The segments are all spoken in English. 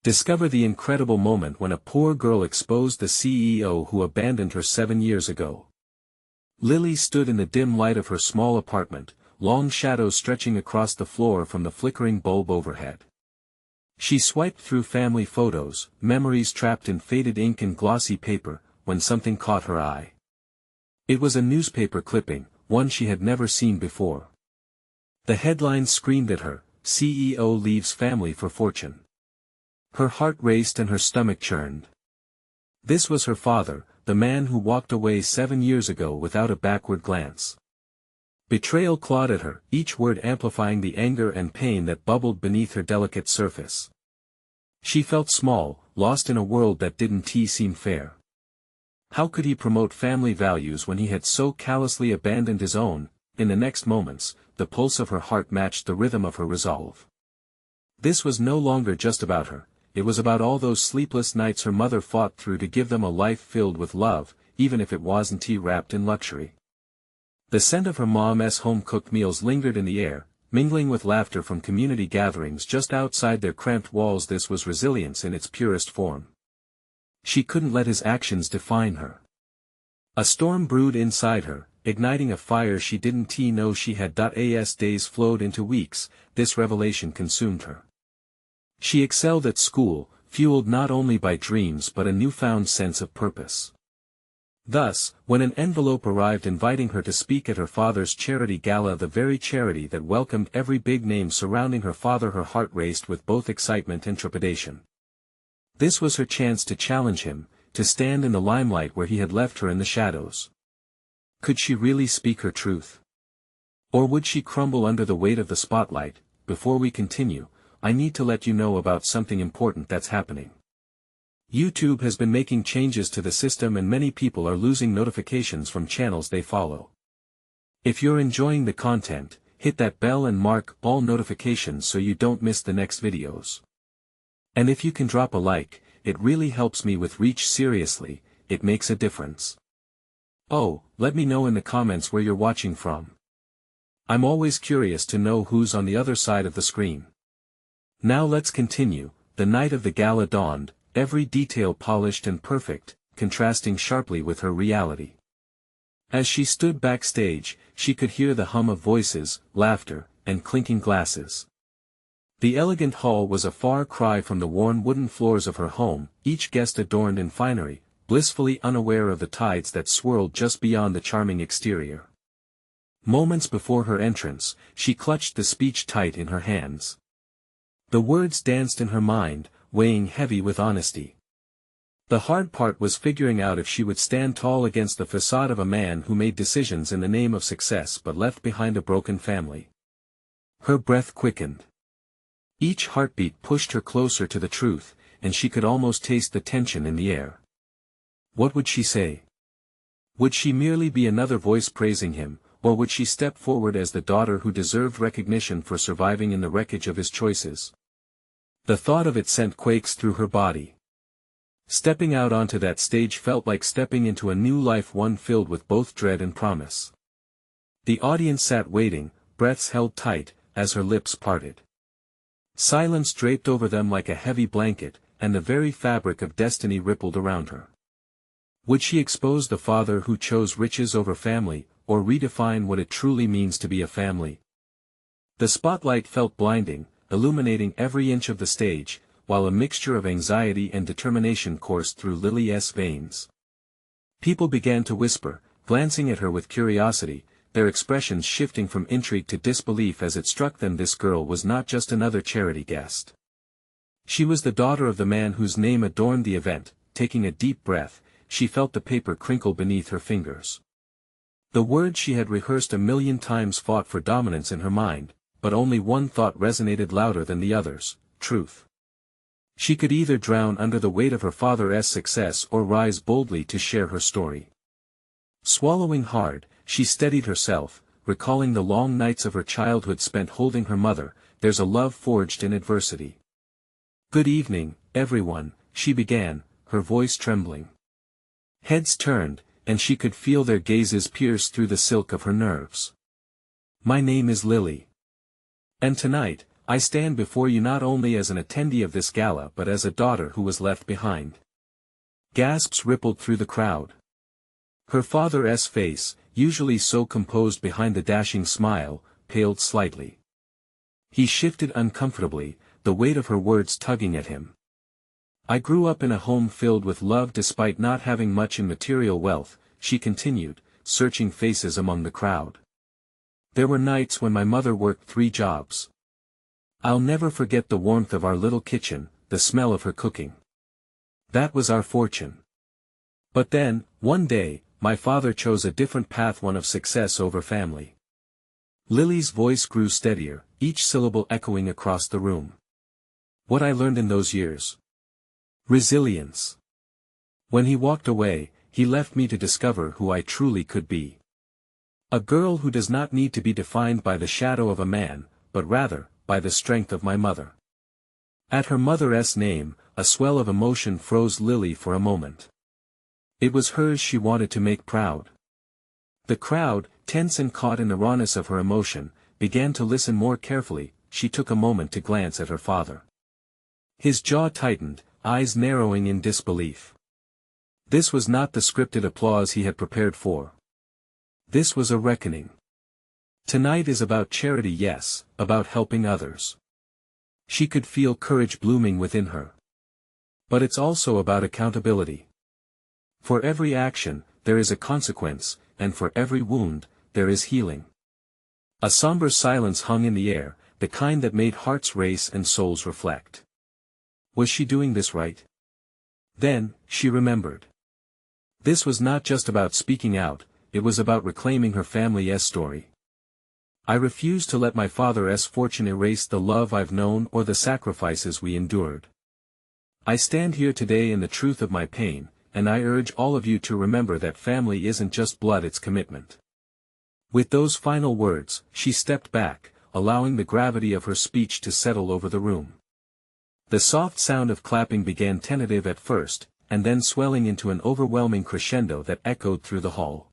Discover the incredible moment when a poor girl exposed the CEO who abandoned her 7 years ago. Lily stood in the dim light of her small apartment, long shadows stretching across the floor from the flickering bulb overhead. She swiped through family photos, memories trapped in faded ink and glossy paper, when something caught her eye. It was a newspaper clipping, one she had never seen before. The headline screamed at her, "CEO leaves family for fortune." Her heart raced and her stomach churned. This was her father, the man who walked away 7 years ago without a backward glance. Betrayal clawed at her, each word amplifying the anger and pain that bubbled beneath her delicate surface. She felt small, lost in a world that didn't seem fair. How could he promote family values when he had so callously abandoned his own? In the next moments, the pulse of her heart matched the rhythm of her resolve. This was no longer just about her, it was about all those sleepless nights her mother fought through to give them a life filled with love, even if it wasn't wrapped in luxury. The scent of her mom's home-cooked meals lingered in the air, mingling with laughter from community gatherings just outside their cramped walls. This was resilience in its purest form. She couldn't let his actions define her. A storm brewed inside her, igniting a fire she didn't know she had. As days flowed into weeks, this revelation consumed her. She excelled at school, fueled not only by dreams but a newfound sense of purpose. Thus, when an envelope arrived inviting her to speak at her father's charity gala, the very charity that welcomed every big name surrounding her father, her heart raced with both excitement and trepidation. This was her chance to challenge him, to stand in the limelight where he had left her in the shadows. Could she really speak her truth? Or would she crumble under the weight of the spotlight? Before we continue, I need to let you know about something important that's happening. YouTube has been making changes to the system and many people are losing notifications from channels they follow. If you're enjoying the content, hit that bell and mark all notifications so you don't miss the next videos. And if you can drop a like, it really helps me with reach. Seriously, it makes a difference. Oh, let me know in the comments where you're watching from. I'm always curious to know who's on the other side of the screen. Now let's continue. The night of the gala dawned, every detail polished and perfect, contrasting sharply with her reality. As she stood backstage, she could hear the hum of voices, laughter, and clinking glasses. The elegant hall was a far cry from the worn wooden floors of her home, each guest adorned in finery, blissfully unaware of the tides that swirled just beyond the charming exterior. Moments before her entrance, she clutched the speech tight in her hands. The words danced in her mind, weighing heavy with honesty. The hard part was figuring out if she would stand tall against the facade of a man who made decisions in the name of success but left behind a broken family. Her breath quickened. Each heartbeat pushed her closer to the truth, and she could almost taste the tension in the air. What would she say? Would she merely be another voice praising him, or would she step forward as the daughter who deserved recognition for surviving in the wreckage of his choices? The thought of it sent quakes through her body. Stepping out onto that stage felt like stepping into a new life, one filled with both dread and promise. The audience sat waiting, breaths held tight, as her lips parted. Silence draped over them like a heavy blanket, and the very fabric of destiny rippled around her. Would she expose the father who chose riches over family, or redefine what it truly means to be a family? The spotlight felt blinding, illuminating every inch of the stage, while a mixture of anxiety and determination coursed through Lily's veins. People began to whisper, glancing at her with curiosity, their expressions shifting from intrigue to disbelief as it struck them this girl was not just another charity guest. She was the daughter of the man whose name adorned the event. Taking a deep breath, she felt the paper crinkle beneath her fingers. The words she had rehearsed a million times fought for dominance in her mind, but only one thought resonated louder than the others: truth. She could either drown under the weight of her father's success or rise boldly to share her story. Swallowing hard, she steadied herself, recalling the long nights of her childhood spent holding her mother. There's a love forged in adversity. Good evening, everyone, she began, her voice trembling. Heads turned, and she could feel their gazes pierce through the silk of her nerves. My name is Lily. And tonight, I stand before you not only as an attendee of this gala but as a daughter who was left behind." Gasps rippled through the crowd. Her father's face, usually so composed behind the dashing smile, paled slightly. He shifted uncomfortably, the weight of her words tugging at him. "I grew up in a home filled with love despite not having much in material wealth," she continued, searching faces among the crowd. "There were nights when my mother worked 3 jobs. I'll never forget the warmth of our little kitchen, the smell of her cooking. That was our fortune. But then, one day, my father chose a different path, one of success over family." Lily's voice grew steadier, each syllable echoing across the room. "What I learned in those years. Resilience. When he walked away, he left me to discover who I truly could be. A girl who does not need to be defined by the shadow of a man, but rather, by the strength of my mother." At her mother's name, a swell of emotion froze Lily for a moment. It was hers she wanted to make proud. The crowd, tense and caught in the rawness of her emotion, began to listen more carefully. She took a moment to glance at her father. His jaw tightened, eyes narrowing in disbelief. This was not the scripted applause he had prepared for. This was a reckoning. Tonight is about charity, yes, about helping others. She could feel courage blooming within her. But it's also about accountability. For every action, there is a consequence, and for every wound, there is healing. A somber silence hung in the air, the kind that made hearts race and souls reflect. Was she doing this right? Then, she remembered. This was not just about speaking out, it was about reclaiming her family's story. "I refuse to let my father's fortune erase the love I've known or the sacrifices we endured. I stand here today in the truth of my pain, and I urge all of you to remember that family isn't just blood, it's commitment." With those final words, she stepped back, allowing the gravity of her speech to settle over the room. The soft sound of clapping began tentative at first, and then swelling into an overwhelming crescendo that echoed through the hall.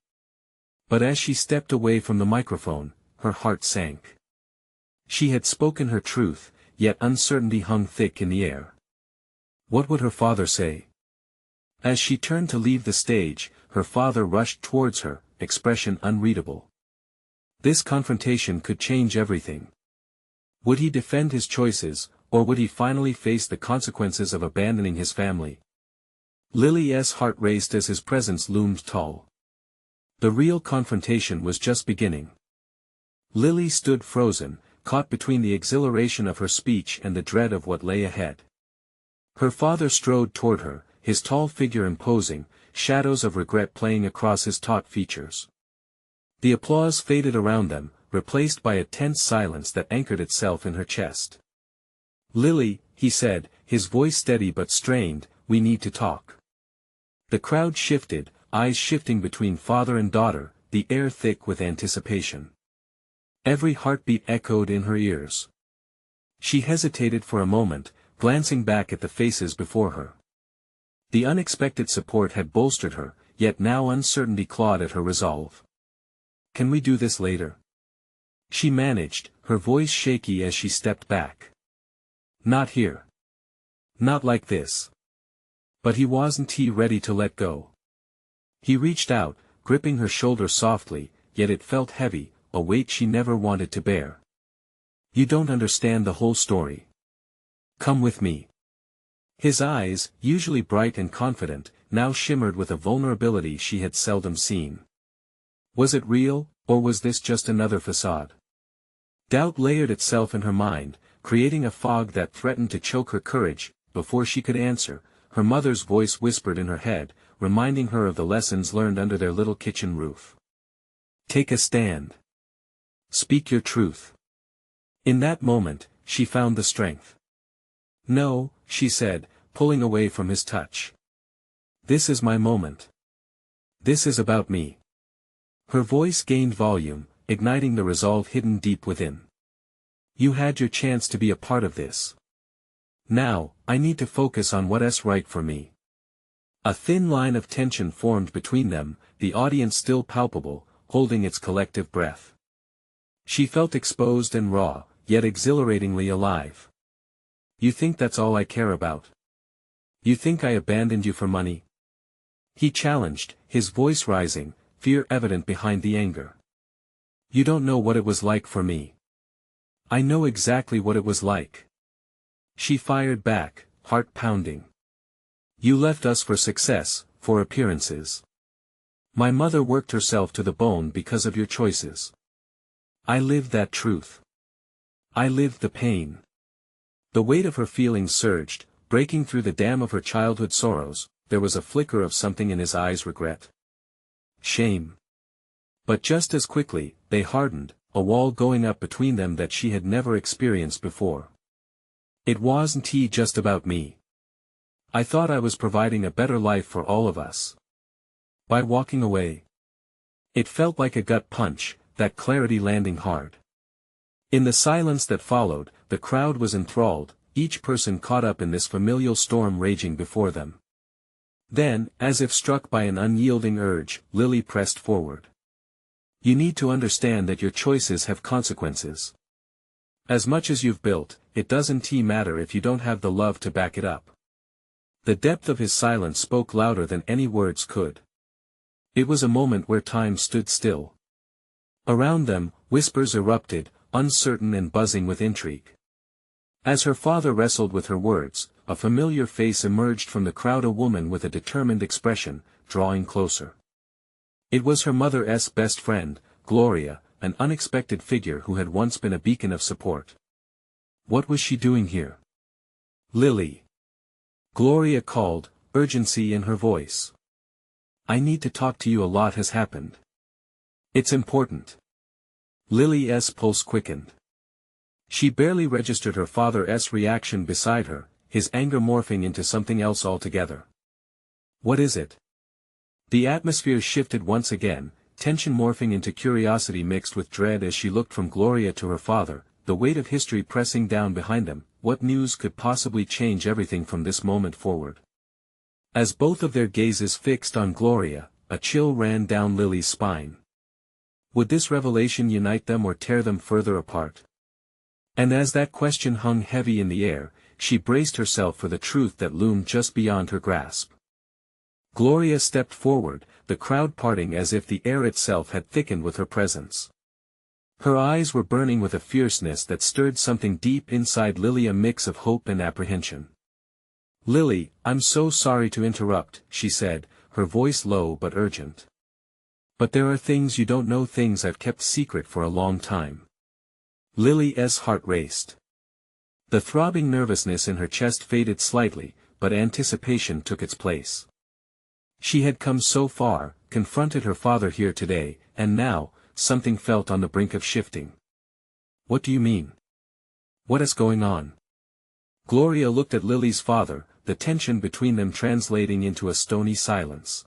But as she stepped away from the microphone, her heart sank. She had spoken her truth, yet uncertainty hung thick in the air. What would her father say? As she turned to leave the stage, her father rushed towards her, expression unreadable. This confrontation could change everything. Would he defend his choices, or would he finally face the consequences of abandoning his family? Lily's heart raced as his presence loomed tall. The real confrontation was just beginning. Lily stood frozen, caught between the exhilaration of her speech and the dread of what lay ahead. Her father strode toward her, his tall figure imposing, shadows of regret playing across his taut features. The applause faded around them, replaced by a tense silence that anchored itself in her chest. "Lily," he said, his voice steady but strained, "we need to talk." The crowd shifted, eyes shifting between father and daughter, the air thick with anticipation. Every heartbeat echoed in her ears. She hesitated for a moment, glancing back at the faces before her. The unexpected support had bolstered her, yet now uncertainty clawed at her resolve. "Can we do this later?" she managed, her voice shaky as she stepped back. "Not here. Not like this." But he wasn't ready to let go. He reached out, gripping her shoulder softly, yet it felt heavy, a weight she never wanted to bear. "You don't understand the whole story. Come with me." His eyes, usually bright and confident, now shimmered with a vulnerability she had seldom seen. Was it real, or was this just another facade? Doubt layered itself in her mind, creating a fog that threatened to choke her courage. Before she could answer, her mother's voice whispered in her head, reminding her of the lessons learned under their little kitchen roof. "Take a stand. Speak your truth." In that moment, she found the strength. "No," she said, pulling away from his touch. "This is my moment. This is about me." Her voice gained volume, igniting the resolve hidden deep within. "You had your chance to be a part of this. Now, I need to focus on what's right for me." A thin line of tension formed between them, the audience still palpable, holding its collective breath. She felt exposed and raw, yet exhilaratingly alive. You think that's all I care about? You think I abandoned you for money? He challenged, his voice rising, fear evident behind the anger. You don't know what it was like for me. I know exactly what it was like. She fired back, heart pounding. You left us for success, for appearances. My mother worked herself to the bone because of your choices. I lived that truth. I lived the pain. The weight of her feelings surged, breaking through the dam of her childhood sorrows. There was a flicker of something in his eyes: regret. Shame. But just as quickly, they hardened, a wall going up between them that she had never experienced before. It wasn't just about me. I thought I was providing a better life for all of us. By walking away. It felt like a gut punch, that clarity landing hard. In the silence that followed, the crowd was enthralled, each person caught up in this familial storm raging before them. Then, as if struck by an unyielding urge, Lily pressed forward. You need to understand that your choices have consequences. As much as you've built, it doesn't matter if you don't have the love to back it up. The depth of his silence spoke louder than any words could. It was a moment where time stood still. Around them, whispers erupted, uncertain and buzzing with intrigue. As her father wrestled with her words, a familiar face emerged from the crowd, a woman with a determined expression, drawing closer. It was her mother's best friend, Gloria, an unexpected figure who had once been a beacon of support. What was she doing here? Lily. Gloria called, urgency in her voice. I need to talk to you. A lot has happened. It's important. Lily's pulse quickened. She barely registered her father's reaction beside her, his anger morphing into something else altogether. What is it? The atmosphere shifted once again, tension morphing into curiosity mixed with dread as she looked from Gloria to her father, the weight of history pressing down behind them. What news could possibly change everything from this moment forward? As both of their gazes fixed on Gloria, a chill ran down Lily's spine. Would this revelation unite them or tear them further apart? And as that question hung heavy in the air, she braced herself for the truth that loomed just beyond her grasp. Gloria stepped forward, the crowd parting as if the air itself had thickened with her presence. Her eyes were burning with a fierceness that stirred something deep inside Lily, a mix of hope and apprehension. Lily, I'm so sorry to interrupt, she said, her voice low but urgent. But there are things you don't know, things I've kept secret for a long time. Lily's heart raced. The throbbing nervousness in her chest faded slightly, but anticipation took its place. She had come so far, confronted her father here today, and now, something felt on the brink of shifting. What do you mean? What is going on? Gloria looked at Lily's father, the tension between them translating into a stony silence.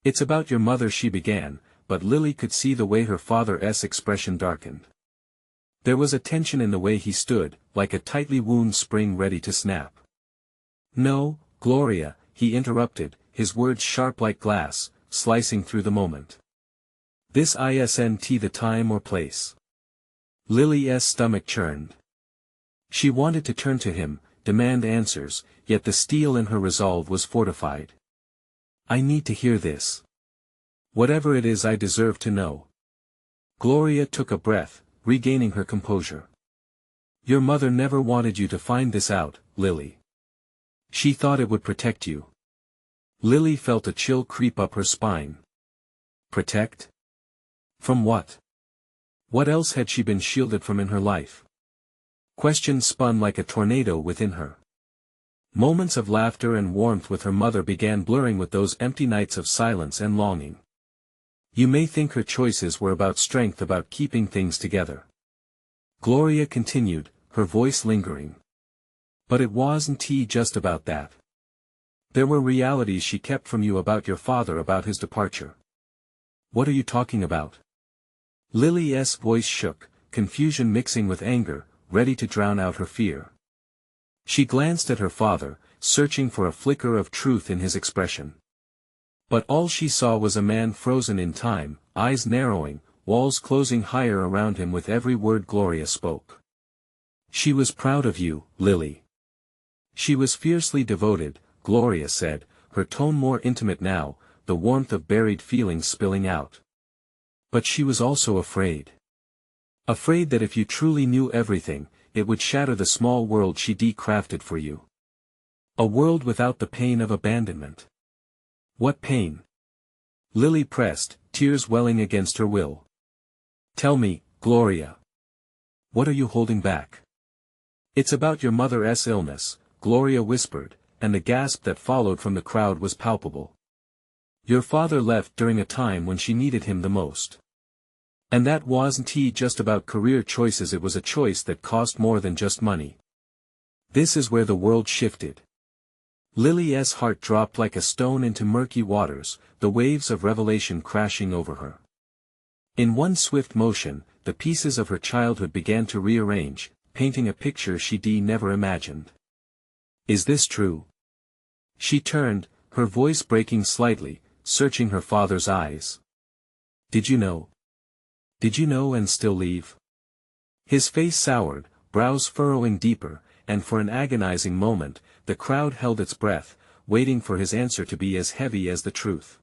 It's about your mother, she began, but Lily could see the way her father's expression darkened. There was a tension in the way he stood, like a tightly wound spring ready to snap. No, Gloria, he interrupted, his words sharp like glass, slicing through the moment. This isn't the time or place. Lily's stomach churned. She wanted to turn to him, demand answers, yet the steel in her resolve was fortified. I need to hear this. Whatever it is, I deserve to know. Gloria took a breath, regaining her composure. Your mother never wanted you to find this out, Lily. She thought it would protect you. Lily felt a chill creep up her spine. Protect? From what? What else had she been shielded from in her life? Questions spun like a tornado within her. Moments of laughter and warmth with her mother began blurring with those empty nights of silence and longing. You may think her choices were about strength, about keeping things together. Gloria continued, her voice lingering. But it wasn't just about that. There were realities she kept from you, about your father, about his departure. What are you talking about? Lily's voice shook, confusion mixing with anger, ready to drown out her fear. She glanced at her father, searching for a flicker of truth in his expression. But all she saw was a man frozen in time, eyes narrowing, walls closing higher around him with every word Gloria spoke. She was proud of you, Lily. She was fiercely devoted, Gloria said, her tone more intimate now, the warmth of buried feelings spilling out. But she was also afraid. Afraid that if you truly knew everything, it would shatter the small world she'd crafted for you. A world without the pain of abandonment. What pain? Lily pressed, tears welling against her will. Tell me, Gloria. What are you holding back? It's about your mother's illness, Gloria whispered, and the gasp that followed from the crowd was palpable. Your father left during a time when she needed him the most. And that wasn't just about career choices, it was a choice that cost more than just money. This is where the world shifted. Lily's heart dropped like a stone into murky waters, the waves of revelation crashing over her. In one swift motion, the pieces of her childhood began to rearrange, painting a picture she'd never imagined. Is this true? She turned, her voice breaking slightly, searching her father's eyes. Did you know? Did you know and still leave? His face soured, brows furrowing deeper, and for an agonizing moment, the crowd held its breath, waiting for his answer to be as heavy as the truth.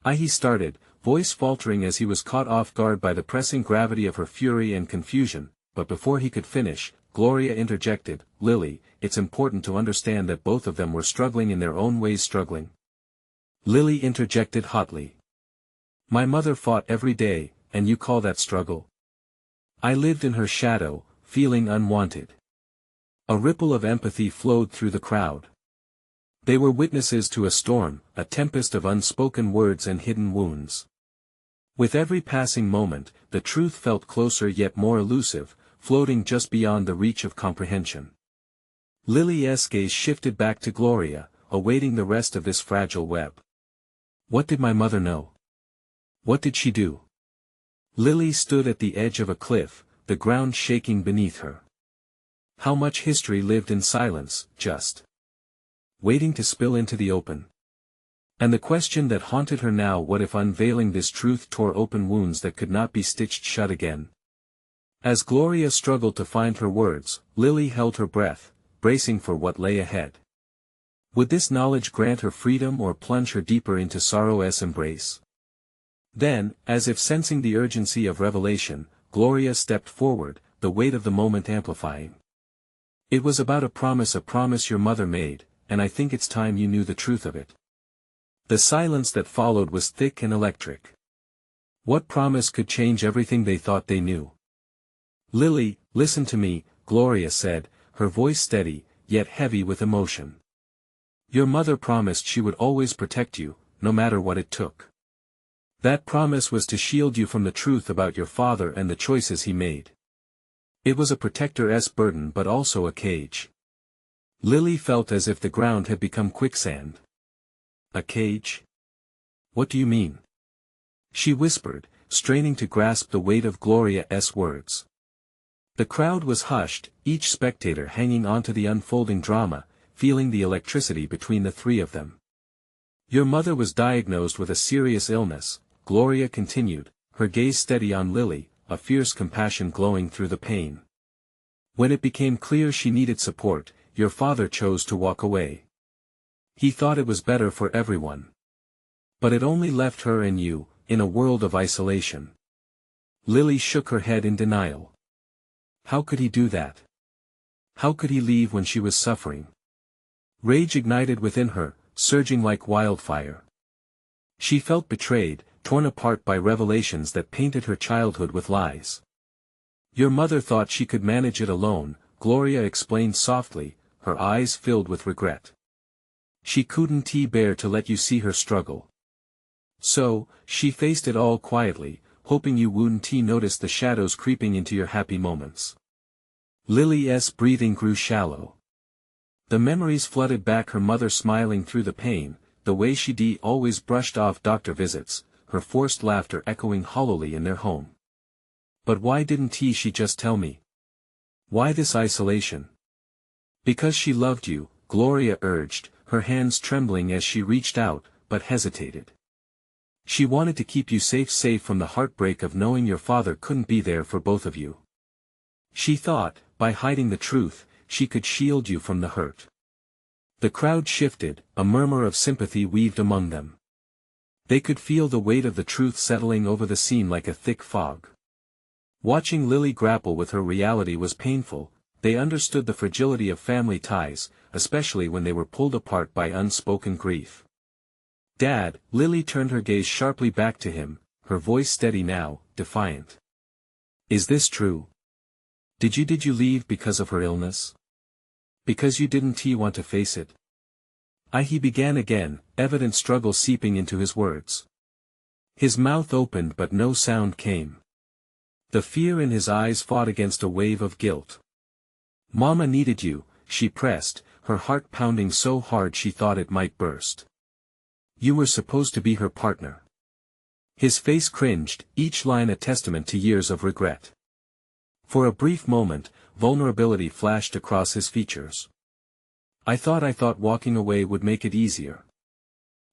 He started, voice faltering as he was caught off guard by the pressing gravity of her fury and confusion, but before he could finish, Gloria interjected, Lily, it's important to understand that both of them were struggling in their own ways. Struggling? Lily interjected hotly. My mother fought every day, and you call that struggle? I lived in her shadow, feeling unwanted. A ripple of empathy flowed through the crowd. They were witnesses to a storm, a tempest of unspoken words and hidden wounds. With every passing moment, the truth felt closer yet more elusive, floating just beyond the reach of comprehension. Lily's gaze shifted back to Gloria, awaiting the rest of this fragile web. What did my mother know? What did she do? Lily stood at the edge of a cliff, the ground shaking beneath her. How much history lived in silence, just waiting to spill into the open. And the question that haunted her now, what if unveiling this truth tore open wounds that could not be stitched shut again? As Gloria struggled to find her words, Lily held her breath, bracing for what lay ahead. Would this knowledge grant her freedom or plunge her deeper into sorrow's embrace? Then, as if sensing the urgency of revelation, Gloria stepped forward, the weight of the moment amplifying. It was about a promise your mother made, and I think it's time you knew the truth of it. The silence that followed was thick and electric. What promise could change everything they thought they knew? Lily, listen to me, Gloria said, her voice steady, yet heavy with emotion. Your mother promised she would always protect you, no matter what it took. That promise was to shield you from the truth about your father and the choices he made. It was a protector's burden but also a cage. Lily felt as if the ground had become quicksand. A cage? What do you mean? She whispered, straining to grasp the weight of Gloria's words. The crowd was hushed, each spectator hanging onto the unfolding drama, feeling the electricity between the three of them. Your mother was diagnosed with a serious illness, Gloria continued, her gaze steady on Lily, a fierce compassion glowing through the pain. When it became clear she needed support, your father chose to walk away. He thought it was better for everyone. But it only left her and you, in a world of isolation. Lily shook her head in denial. How could he do that? How could he leave when she was suffering? Rage ignited within her, surging like wildfire. She felt betrayed, torn apart by revelations that painted her childhood with lies. Your mother thought she could manage it alone, Gloria explained softly, her eyes filled with regret. She couldn't bear to let you see her struggle. So, she faced it all quietly, hoping you wouldn't notice the shadows creeping into your happy moments. Lily's breathing grew shallow. The memories flooded back, her mother smiling through the pain, the way she'd always brushed off doctor visits, her forced laughter echoing hollowly in their home. But why didn't she just tell me? Why this isolation? Because she loved you, Gloria urged, her hands trembling as she reached out, but hesitated. She wanted to keep you safe from the heartbreak of knowing your father couldn't be there for both of you. She thought, by hiding the truth, she could shield you from the hurt. The crowd shifted, a murmur of sympathy weaved among them. They could feel the weight of the truth settling over the scene like a thick fog. Watching Lily grapple with her reality was painful. They understood the fragility of family ties, especially when they were pulled apart by unspoken grief. "Dad," Lily turned her gaze sharply back to him, her voice steady now, defiant. "Is this true? Did you leave because of her illness? Because you didn't want to face it?" He began again, evident struggle seeping into his words. His mouth opened but no sound came. The fear in his eyes fought against a wave of guilt. "Mama needed you," she pressed, her heart pounding so hard she thought it might burst. "You were supposed to be her partner." His face cringed, each line a testament to years of regret. For a brief moment, vulnerability flashed across his features. I thought walking away would make it easier.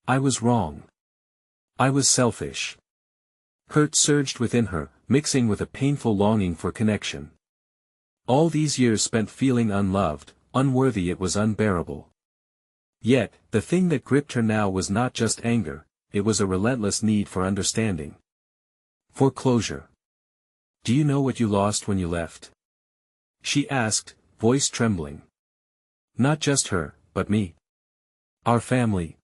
I was wrong. I was selfish." Hurt surged within her, mixing with a painful longing for connection. All these years spent feeling unloved, unworthy, it was unbearable. Yet, the thing that gripped her now was not just anger, it was a relentless need for understanding. For closure. "Do you know what you lost when you left?" she asked, voice trembling. "Not just her, but me. Our family.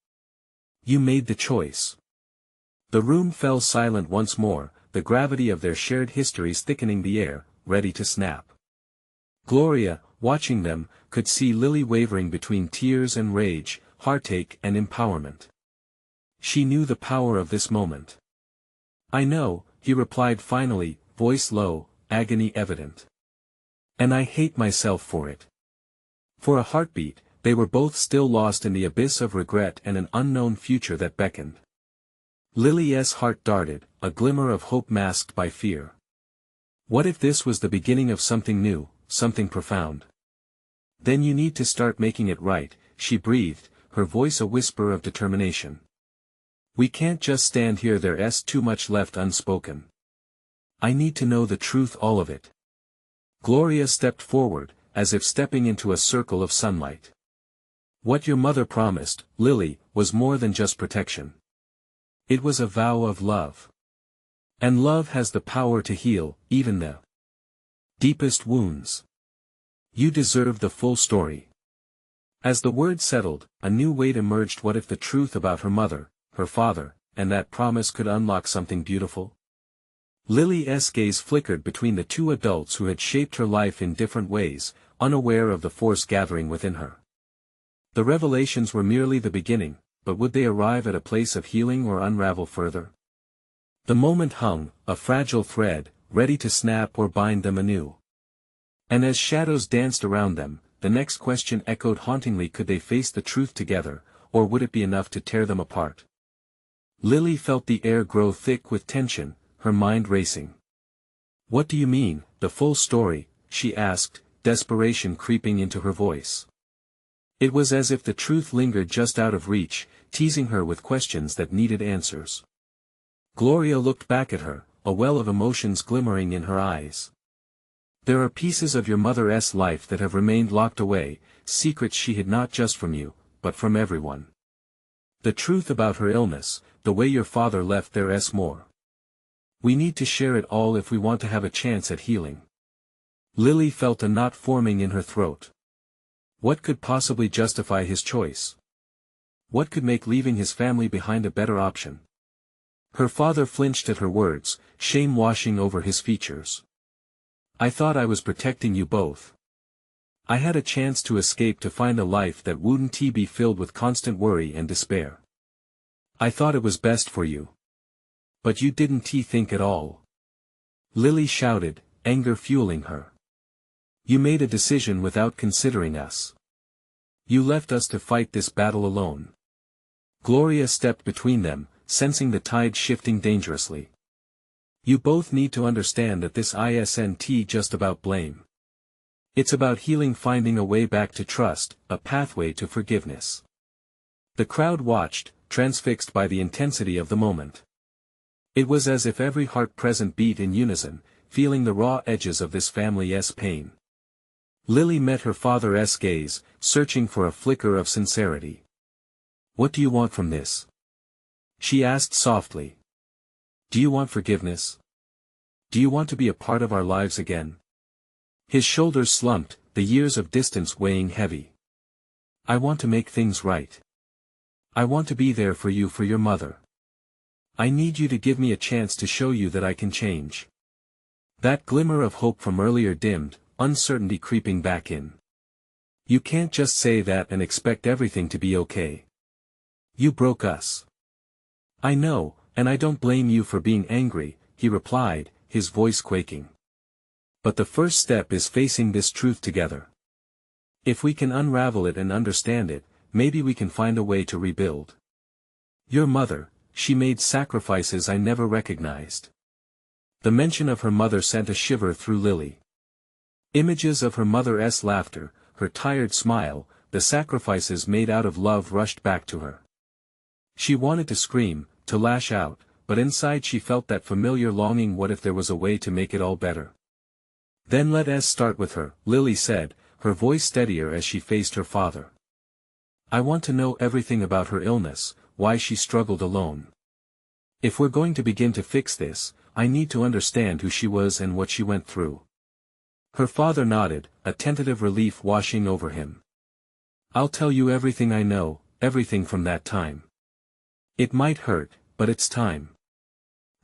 You made the choice." The room fell silent once more, the gravity of their shared histories thickening the air, ready to snap. Gloria, watching them, could see Lily wavering between tears and rage, heartache and empowerment. She knew the power of this moment. "I know," he replied finally, voice low, agony evident. "And I hate myself for it." For a heartbeat, they were both still lost in the abyss of regret and an unknown future that beckoned. Lily's heart darted, a glimmer of hope masked by fear. What if this was the beginning of something new, something profound? "Then you need to start making it right," she breathed, her voice a whisper of determination. "We can't just stand here, there's too much left unspoken. I need to know the truth, all of it." Gloria stepped forward, as if stepping into a circle of sunlight. "What your mother promised, Lily, was more than just protection. It was a vow of love. And love has the power to heal, even the deepest wounds. You deserve the full story." As the word settled, a new weight emerged. What if the truth about her mother, her father, and that promise could unlock something beautiful? Lily's gaze flickered between the two adults who had shaped her life in different ways, unaware of the force gathering within her. The revelations were merely the beginning, but would they arrive at a place of healing or unravel further? The moment hung, a fragile thread, ready to snap or bind them anew. And as shadows danced around them, the next question echoed hauntingly: could they face the truth together, or would it be enough to tear them apart? Lily felt the air grow thick with tension, her mind racing. "What do you mean, the full story?" she asked, desperation creeping into her voice. It was as if the truth lingered just out of reach, teasing her with questions that needed answers. Gloria looked back at her, a well of emotions glimmering in her eyes. "There are pieces of your mother's life that have remained locked away, secrets she hid not just from you, but from everyone. The truth about her illness, the way your father left there's more. We need to share it all if we want to have a chance at healing." Lily felt a knot forming in her throat. What could possibly justify his choice? What could make leaving his family behind a better option? Her father flinched at her words, shame washing over his features. "I thought I was protecting you both. I had a chance to escape, to find a life that wouldn't be filled with constant worry and despair. I thought it was best for you. But you didn't think at all." Lily shouted, anger fueling her. "You made a decision without considering us. You left us to fight this battle alone." Gloria stepped between them, sensing the tide shifting dangerously. "You both need to understand that this isn't just about blame. It's about healing, finding a way back to trust, a pathway to forgiveness." The crowd watched, transfixed by the intensity of the moment. It was as if every heart present beat in unison, feeling the raw edges of this family's pain. Lily met her father's gaze, searching for a flicker of sincerity. "What do you want from this?" she asked softly. "Do you want forgiveness? Do you want to be a part of our lives again?" His shoulders slumped, the years of distance weighing heavy. "I want to make things right. I want to be there for you, for your mother. I need you to give me a chance to show you that I can change." That glimmer of hope from earlier dimmed, uncertainty creeping back in. "You can't just say that and expect everything to be okay. You broke us." "I know, and I don't blame you for being angry," he replied, his voice quaking. "But the first step is facing this truth together. If we can unravel it and understand it, maybe we can find a way to rebuild. Your mother, she made sacrifices I never recognized." The mention of her mother sent a shiver through Lily. Images of her mother's laughter, her tired smile, the sacrifices made out of love rushed back to her. She wanted to scream, to lash out, but inside she felt that familiar longing. What if there was a way to make it all better? "Then let us start with her," Lily said, her voice steadier as she faced her father. "I want to know everything about her illness, why she struggled alone. If we're going to begin to fix this, I need to understand who she was and what she went through." Her father nodded, a tentative relief washing over him. "I'll tell you everything I know, everything from that time. It might hurt, but it's time."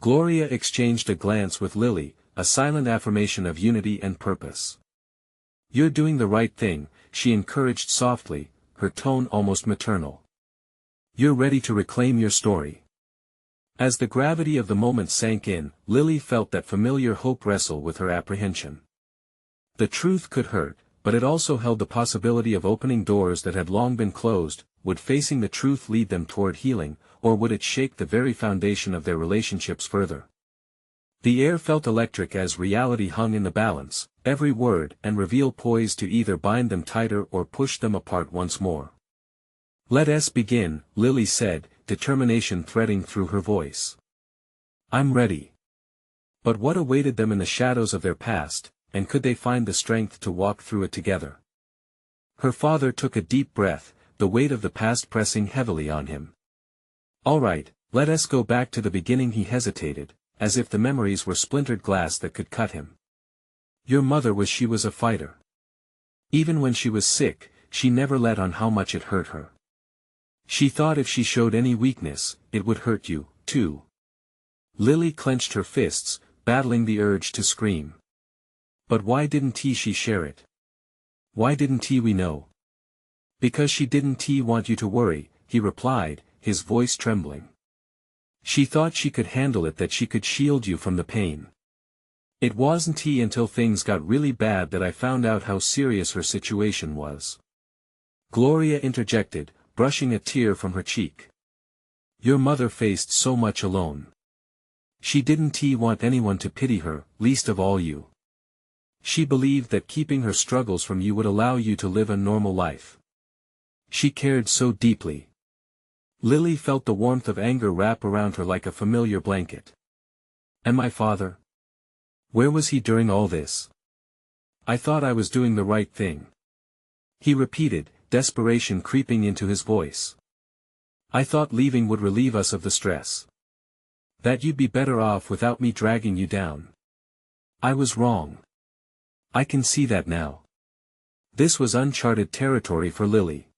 Gloria exchanged a glance with Lily, a silent affirmation of unity and purpose. "You're doing the right thing," she encouraged softly, her tone almost maternal. "You're ready to reclaim your story." As the gravity of the moment sank in, Lily felt that familiar hope wrestle with her apprehension. The truth could hurt, but it also held the possibility of opening doors that had long been closed. Would facing the truth lead them toward healing, or would it shake the very foundation of their relationships further? The air felt electric as reality hung in the balance, every word and reveal poised to either bind them tighter or push them apart once more. "Let us begin," Lily said, determination threading through her voice. "I'm ready." But what awaited them in the shadows of their past, and could they find the strength to walk through it together? Her father took a deep breath, the weight of the past pressing heavily on him. "All right, let us go back to the beginning." He hesitated, as if the memories were splintered glass that could cut him. "Your mother was a fighter. Even when she was sick, she never let on how much it hurt her. She thought if she showed any weakness, it would hurt you, too." Lily clenched her fists, battling the urge to scream. "But why didn't she share it? Why didn't we know?" "Because she didn't want you to worry," he replied, his voice trembling. "She thought she could handle it, that she could shield you from the pain. It wasn't until things got really bad that I found out how serious her situation was." Gloria interjected, brushing a tear from her cheek. "Your mother faced so much alone. She didn't want anyone to pity her, least of all you. She believed that keeping her struggles from you would allow you to live a normal life. She cared so deeply." Lily felt the warmth of anger wrap around her like a familiar blanket. "And my father? Where was he during all this? I thought I was doing the right thing," he repeated, desperation creeping into his voice. "I thought leaving would relieve us of the stress. That you'd be better off without me dragging you down. I was wrong. I can see that now." This was uncharted territory for Lily.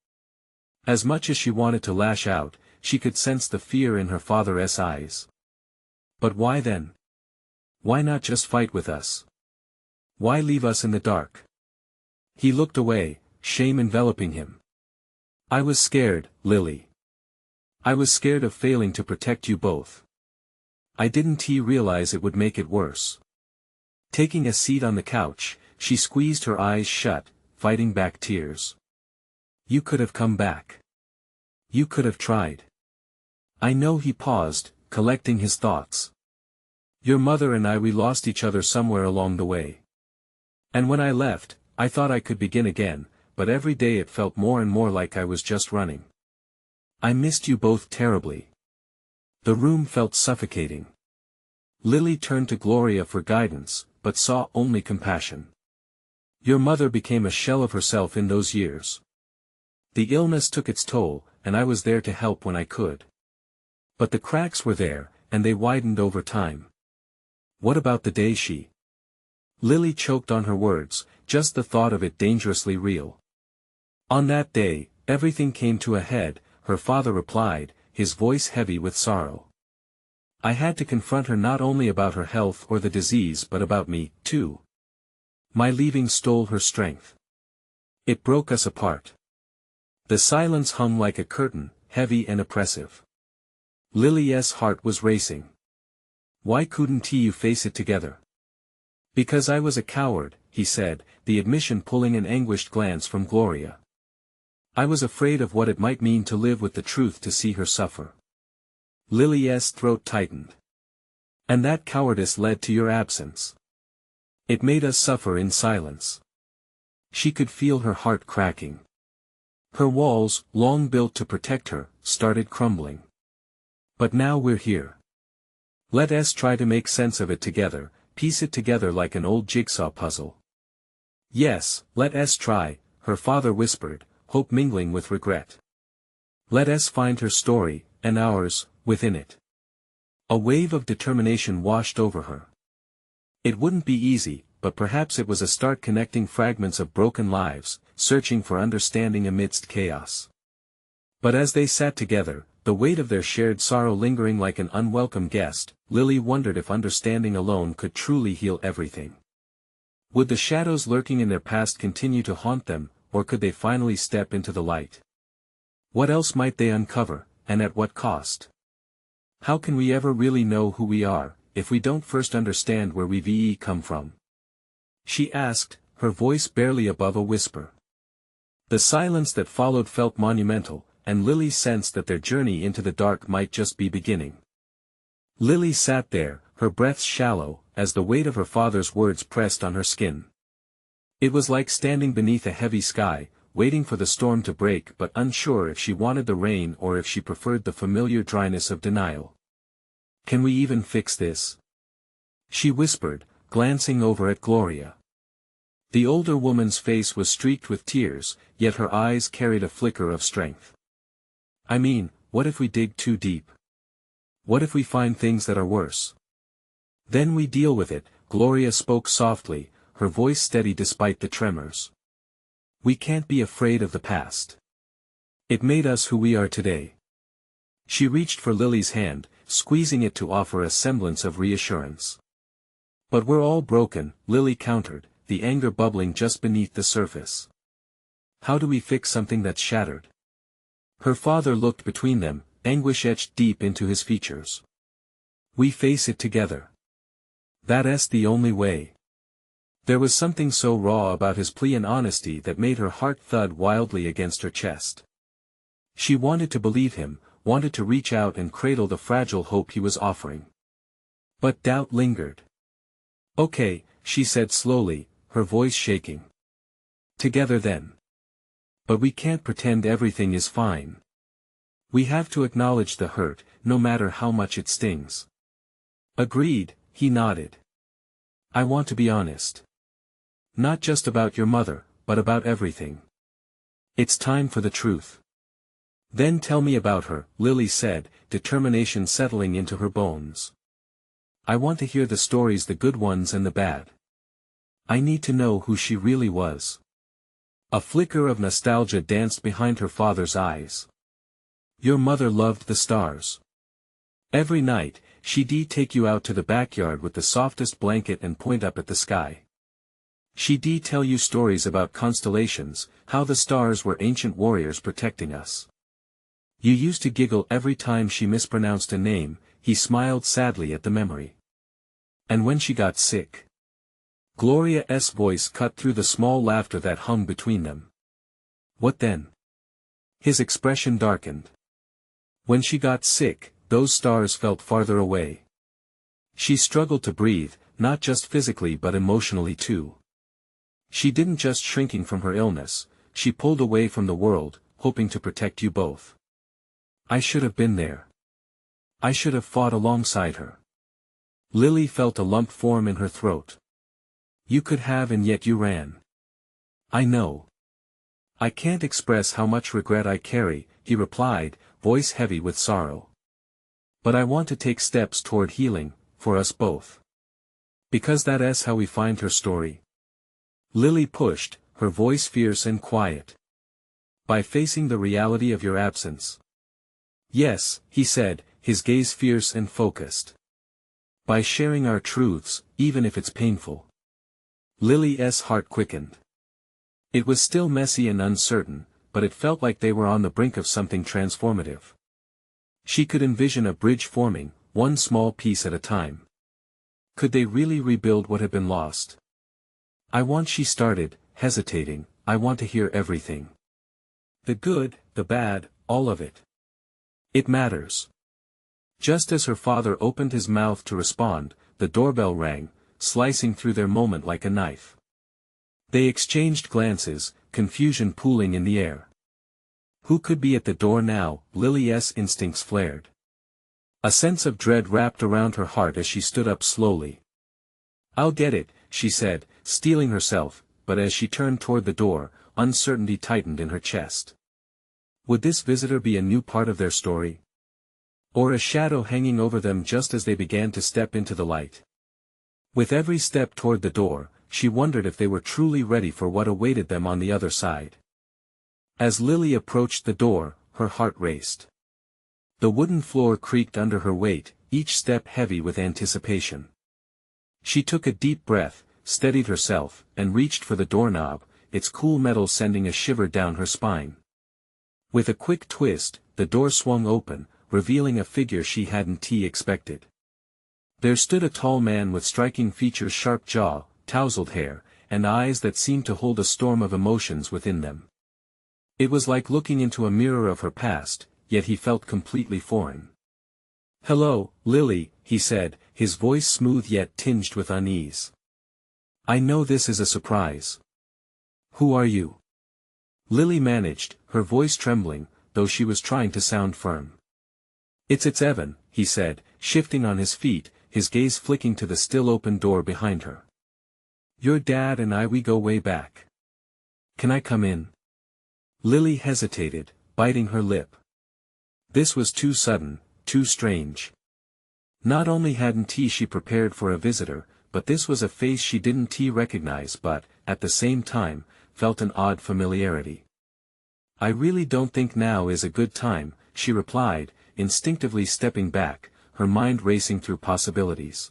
As much as she wanted to lash out, she could sense the fear in her father's eyes. "But why then? Why not just fight with us? Why leave us in the dark?" He looked away, shame enveloping him. "I was scared, Lily. I was scared of failing to protect you both. I didn't realize it would make it worse." Taking a seat on the couch, she squeezed her eyes shut, fighting back tears. "You could have come back. You could have tried." "I know." He paused, collecting his thoughts. "Your mother and we lost each other somewhere along the way. And when I left, I thought I could begin again, but every day it felt more and more like I was just running. I missed you both terribly." The room felt suffocating. Lily turned to Gloria for guidance, but saw only compassion. Your mother became a shell of herself in those years. The illness took its toll, and I was there to help when I could. But the cracks were there, and they widened over time. What about the day she... Lily choked on her words, just the thought of it dangerously real. On that day, everything came to a head, her father replied, his voice heavy with sorrow. I had to confront her not only about her health or the disease but about me, too. My leaving stole her strength. It broke us apart. The silence hung like a curtain, heavy and oppressive. Lily's heart was racing. Why couldn't you face it together? Because I was a coward, he said, the admission pulling an anguished glance from Gloria. I was afraid of what it might mean to live with the truth to see her suffer. Lily's throat tightened. And that cowardice led to your absence. It made us suffer in silence. She could feel her heart cracking. Her walls, long built to protect her, started crumbling. But now we're here. Let us try to make sense of it together, piece it together like an old jigsaw puzzle. Yes, let us try, her father whispered, hope mingling with regret. Let us find her story, and ours, within it. A wave of determination washed over her. It wouldn't be easy, but perhaps it was a start connecting fragments of broken lives, searching for understanding amidst chaos. But as they sat together, the weight of their shared sorrow lingering like an unwelcome guest, Lily wondered if understanding alone could truly heal everything. Would the shadows lurking in their past continue to haunt them, or could they finally step into the light? What else might they uncover, and at what cost? How can we ever really know who we are, if we don't first understand where we've come from? She asked, her voice barely above a whisper. The silence that followed felt monumental, and Lily sensed that their journey into the dark might just be beginning. Lily sat there, her breath shallow, as the weight of her father's words pressed on her skin. It was like standing beneath a heavy sky, waiting for the storm to break but unsure if she wanted the rain or if she preferred the familiar dryness of denial. Can we even fix this? She whispered, glancing over at Gloria. The older woman's face was streaked with tears, yet her eyes carried a flicker of strength. I mean, what if we dig too deep? What if we find things that are worse? Then we deal with it, Gloria spoke softly, her voice steady despite the tremors. We can't be afraid of the past. It made us who we are today. She reached for Lily's hand, squeezing it to offer a semblance of reassurance. But we're all broken, Lily countered, the anger bubbling just beneath the surface. How do we fix something that's shattered? Her father looked between them, anguish etched deep into his features. We face it together. That's the only way. There was something so raw about his plea and honesty that made her heart thud wildly against her chest. She wanted to believe him, wanted to reach out and cradle the fragile hope he was offering. But doubt lingered. Okay, she said slowly, her voice shaking. Together then. But we can't pretend everything is fine. We have to acknowledge the hurt, no matter how much it stings. Agreed, he nodded. I want to be honest. Not just about your mother, but about everything. It's time for the truth. Then tell me about her, Lily said, determination settling into her bones. I want to hear the stories, the good ones and the bad. I need to know who she really was. A flicker of nostalgia danced behind her father's eyes. Your mother loved the stars. Every night, she'd take you out to the backyard with the softest blanket and point up at the sky. She'd tell you stories about constellations, how the stars were ancient warriors protecting us. You used to giggle every time she mispronounced a name, he smiled sadly at the memory. And when she got sick. Gloria's voice cut through the small laughter that hung between them. What then? His expression darkened. When she got sick, those stars felt farther away. She struggled to breathe, not just physically but emotionally too. She didn't just shrinking from her illness, she pulled away from the world, hoping to protect you both. I should have been there. I should have fought alongside her. Lily felt a lump form in her throat. You could have and yet you ran. I know. I can't express how much regret I carry, he replied, voice heavy with sorrow. But I want to take steps toward healing, for us both. Because that's how we find her story. Lily pushed, her voice fierce and quiet. By facing the reality of your absence. Yes, he said, his gaze fierce and focused. By sharing our truths, even if it's painful. Lily's heart quickened. It was still messy and uncertain, but it felt like they were on the brink of something transformative. She could envision a bridge forming, one small piece at a time. Could they really rebuild what had been lost? She started, hesitating, I want to hear everything. The good, the bad, all of it. It matters. Just as her father opened his mouth to respond, the doorbell rang, slicing through their moment like a knife. They exchanged glances, confusion pooling in the air. Who could be at the door now? Lily's instincts flared. A sense of dread wrapped around her heart as she stood up slowly. I'll get it, she said, steeling herself, but as she turned toward the door, uncertainty tightened in her chest. Would this visitor be a new part of their story? Or a shadow hanging over them just as they began to step into the light? With every step toward the door, she wondered if they were truly ready for what awaited them on the other side. As Lily approached the door, her heart raced. The wooden floor creaked under her weight, each step heavy with anticipation. She took a deep breath, steadied herself, and reached for the doorknob, its cool metal sending a shiver down her spine. With a quick twist, the door swung open, revealing a figure she hadn't expected. There stood a tall man with striking features, sharp jaw, tousled hair, and eyes that seemed to hold a storm of emotions within them. It was like looking into a mirror of her past, yet he felt completely foreign. Hello, Lily, he said, his voice smooth yet tinged with unease. I know this is a surprise. Who are you? Lily managed, her voice trembling, though she was trying to sound firm. It's Evan, he said, shifting on his feet, his gaze flicking to the still open door behind her. Your dad and we go way back. Can I come in? Lily hesitated, biting her lip. This was too sudden, too strange. Not only hadn't she prepared for a visitor, but this was a face she didn't recognize but, at the same time, felt an odd familiarity. I really don't think now is a good time, she replied, instinctively stepping back, her mind racing through possibilities.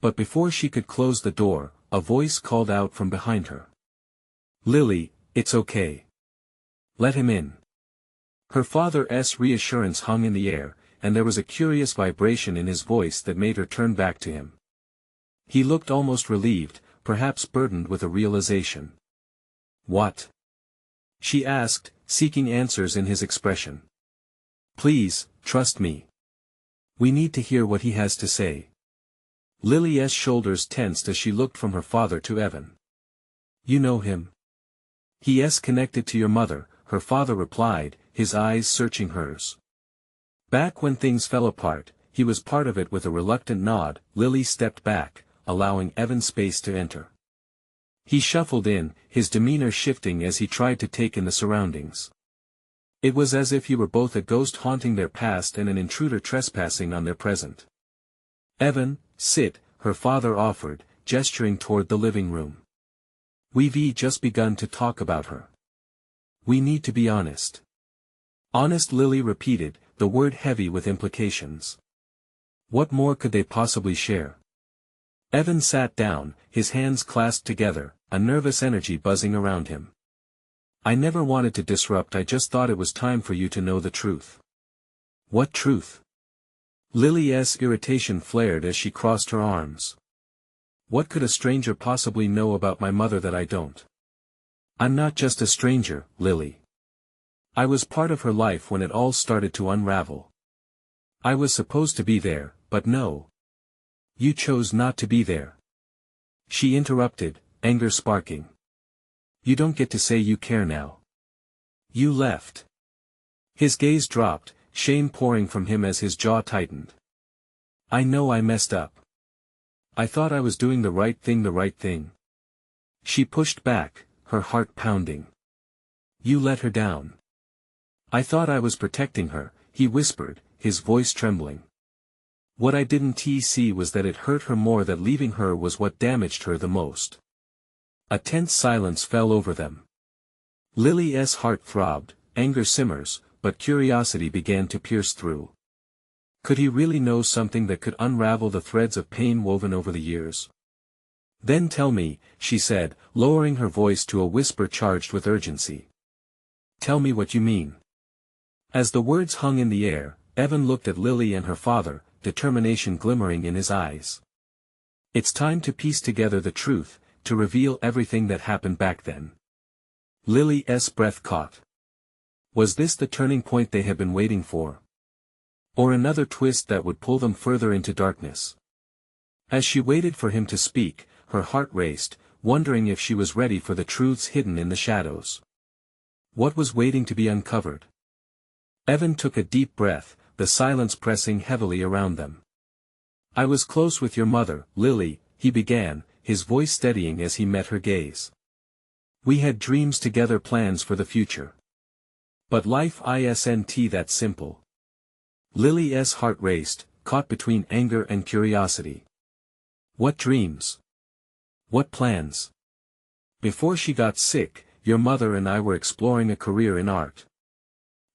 But before she could close the door, a voice called out from behind her. Lily, it's okay. Let him in. Her father's reassurance hung in the air, and there was a curious vibration in his voice that made her turn back to him. He looked almost relieved, perhaps burdened with a realization. What? She asked, seeking answers in his expression. Please, trust me. We need to hear what he has to say. Lily's shoulders tensed as she looked from her father to Evan. You know him? He's connected to your mother, her father replied, his eyes searching hers. Back when things fell apart, he was part of it. With a reluctant nod, Lily stepped back, allowing Evan space to enter. He shuffled in, his demeanor shifting as he tried to take in the surroundings. It was as if he were both a ghost haunting their past and an intruder trespassing on their present. Evan, sit, her father offered, gesturing toward the living room. We've just begun to talk about her. We need to be honest. Honest, Lily repeated, the word heavy with implications. What more could they possibly share? Evan sat down, his hands clasped together, a nervous energy buzzing around him. I never wanted to disrupt, I just thought it was time for you to know the truth. What truth? Lily's irritation flared as she crossed her arms. What could a stranger possibly know about my mother that I don't? I'm not just a stranger, Lily. I was part of her life when it all started to unravel. I was supposed to be there, but no. You chose not to be there. She interrupted, anger sparking. You don't get to say you care now. You left. His gaze dropped, shame pouring from him as his jaw tightened. I know I messed up. I thought I was doing the right thing. She pushed back, her heart pounding. You let her down. I thought I was protecting her, he whispered, his voice trembling. What I didn't see was that it hurt her more, that leaving her was what damaged her the most. A tense silence fell over them. Lily's heart throbbed, anger simmers, but curiosity began to pierce through. Could he really know something that could unravel the threads of pain woven over the years? Then tell me, she said, lowering her voice to a whisper charged with urgency. Tell me what you mean. As the words hung in the air, Evan looked at Lily and her father, determination glimmering in his eyes. It's time to piece together the truth, to reveal everything that happened back then. Lily's breath caught. Was this the turning point they had been waiting for? Or another twist that would pull them further into darkness? As she waited for him to speak, her heart raced, wondering if she was ready for the truths hidden in the shadows. What was waiting to be uncovered? Evan took a deep breath, the silence pressing heavily around them. I was close with your mother, Lily, he began, his voice steadying as he met her gaze. We had dreams together, plans for the future. But life isn't that simple. Lily's heart raced, caught between anger and curiosity. What dreams? What plans? Before she got sick, your mother and I were exploring a career in art.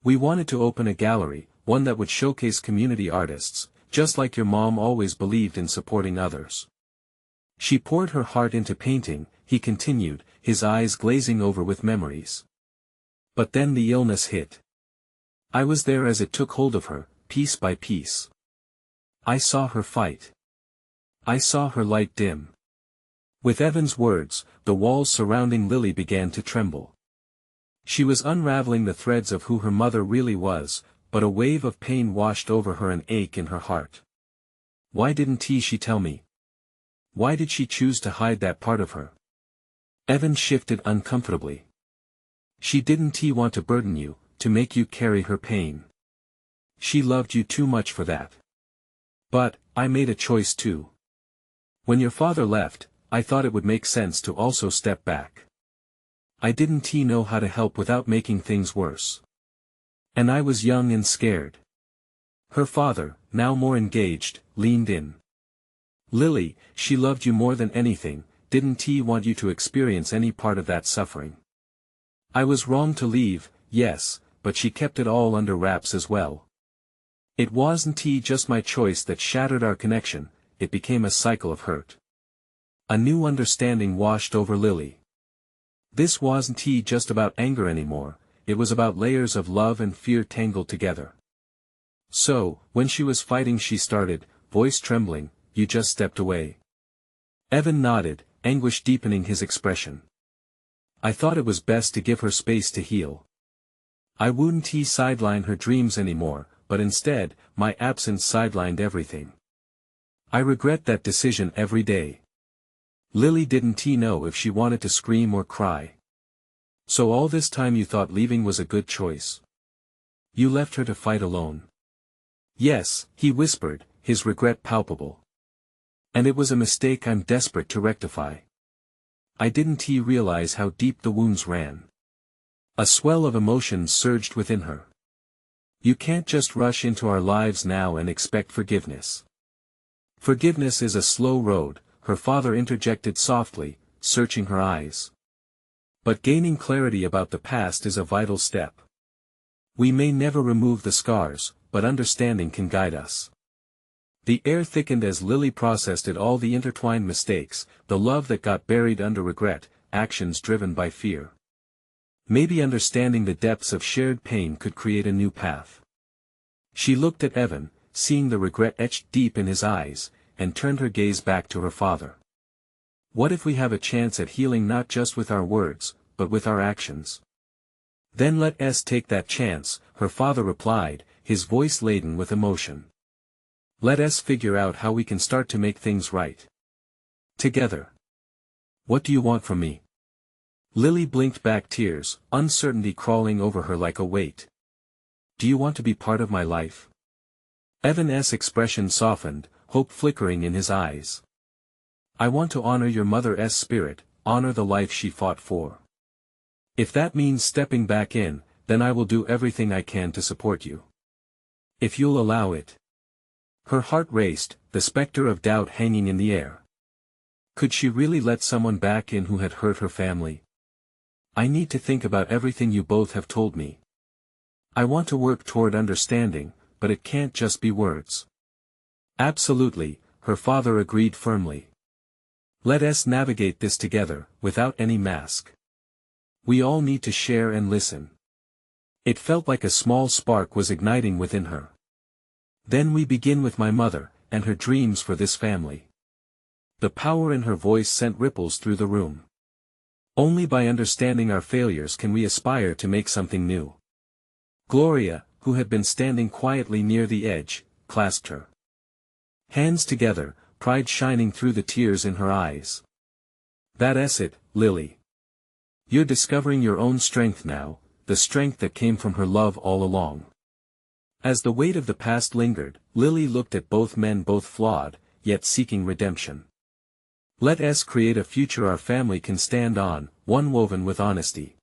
We wanted to open a gallery, one that would showcase community artists, just like your mom always believed in supporting others. She poured her heart into painting, he continued, his eyes glazing over with memories. But then the illness hit. I was there as it took hold of her, piece by piece. I saw her fight. I saw her light dim. With Evan's words, the walls surrounding Lily began to tremble. She was unraveling the threads of who her mother really was, but a wave of pain washed over her, an ache in her heart. Why didn't she tell me? Why did she choose to hide that part of her? Evan shifted uncomfortably. She didn't want to burden you, to make you carry her pain. She loved you too much for that. But, I made a choice too. When your father left, I thought it would make sense to also step back. I didn't know how to help without making things worse. And I was young and scared. Her father, now more engaged, leaned in. Lily, she loved you more than anything, didn't want you to experience any part of that suffering. I was wrong to leave, yes, but she kept it all under wraps as well. It wasn't just my choice that shattered our connection, it became a cycle of hurt. A new understanding washed over Lily. This wasn't just about anger anymore, it was about layers of love and fear tangled together. So, when she was fighting, she started, voice trembling, you just stepped away. Evan nodded, anguish deepening his expression. I thought it was best to give her space to heal. I wouldn't sideline her dreams anymore, but instead, my absence sidelined everything. I regret that decision every day. Lily didn't know if she wanted to scream or cry. So all this time you thought leaving was a good choice. You left her to fight alone. Yes, he whispered, his regret palpable. And it was a mistake I'm desperate to rectify. I didn't realize how deep the wounds ran. A swell of emotions surged within her. You can't just rush into our lives now and expect forgiveness. Forgiveness is a slow road, her father interjected softly, searching her eyes. But gaining clarity about the past is a vital step. We may never remove the scars, but understanding can guide us. The air thickened as Lily processed all the intertwined mistakes, the love that got buried under regret, actions driven by fear. Maybe understanding the depths of shared pain could create a new path. She looked at Evan, seeing the regret etched deep in his eyes, and turned her gaze back to her father. What if we have a chance at healing not just with our words, but with our actions? Then let us take that chance, her father replied, his voice laden with emotion. Let us figure out how we can start to make things right. Together. What do you want from me? Lily blinked back, tears, uncertainty crawling over her like a weight. Do you want to be part of my life? Evan's expression softened, hope flickering in his eyes. I want to honor your mother's spirit, honor the life she fought for. If that means stepping back in, then I will do everything I can to support you. If you'll allow it. Her heart raced, the specter of doubt hanging in the air. Could she really let someone back in who had hurt her family? I need to think about everything you both have told me. I want to work toward understanding, but it can't just be words. Absolutely, her father agreed firmly. Let us navigate this together, without any mask. We all need to share and listen. It felt like a small spark was igniting within her. Then we begin with my mother, and her dreams for this family. The power in her voice sent ripples through the room. Only by understanding our failures can we aspire to make something new. Gloria, who had been standing quietly near the edge, clasped her hands together, pride shining through the tears in her eyes. That's it, Lily. You're discovering your own strength now, the strength that came from her love all along. As the weight of the past lingered, Lily looked at both men, both flawed, yet seeking redemption. Let us create a future our family can stand on, one woven with honesty.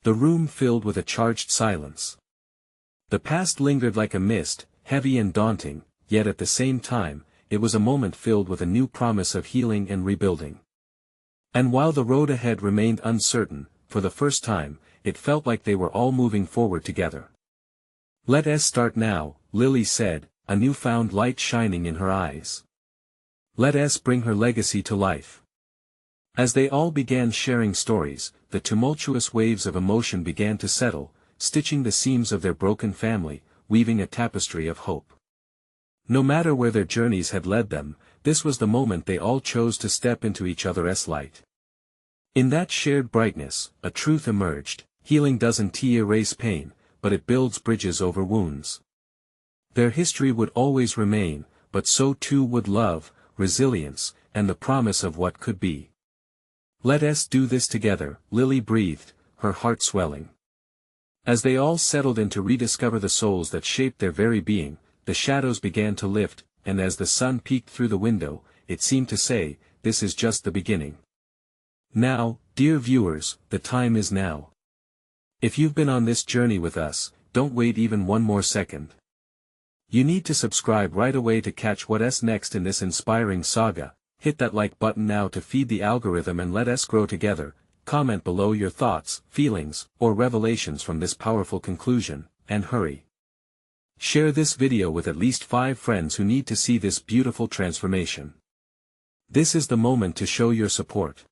The room filled with a charged silence. The past lingered like a mist, heavy and daunting, yet at the same time, it was a moment filled with a new promise of healing and rebuilding. And while the road ahead remained uncertain, for the first time, it felt like they were all moving forward together. Let us start now, Lily said, a newfound light shining in her eyes. Let us bring her legacy to life. As they all began sharing stories, the tumultuous waves of emotion began to settle, stitching the seams of their broken family, weaving a tapestry of hope. No matter where their journeys had led them, this was the moment they all chose to step into each other's light. In that shared brightness, a truth emerged: healing doesn't erase pain, but it builds bridges over wounds. Their history would always remain, but so too would love, resilience, and the promise of what could be. Let us do this together, Lily breathed, her heart swelling. As they all settled in to rediscover the souls that shaped their very being, the shadows began to lift, and as the sun peeked through the window, it seemed to say, this is just the beginning. Now, dear viewers, the time is now. If you've been on this journey with us, don't wait even one more second. You need to subscribe right away to catch what's next in this inspiring saga. Hit that like button now to feed the algorithm and let us grow together. Comment below your thoughts, feelings, or revelations from this powerful conclusion, and hurry. Share this video with at least 5 friends who need to see this beautiful transformation. This is the moment to show your support.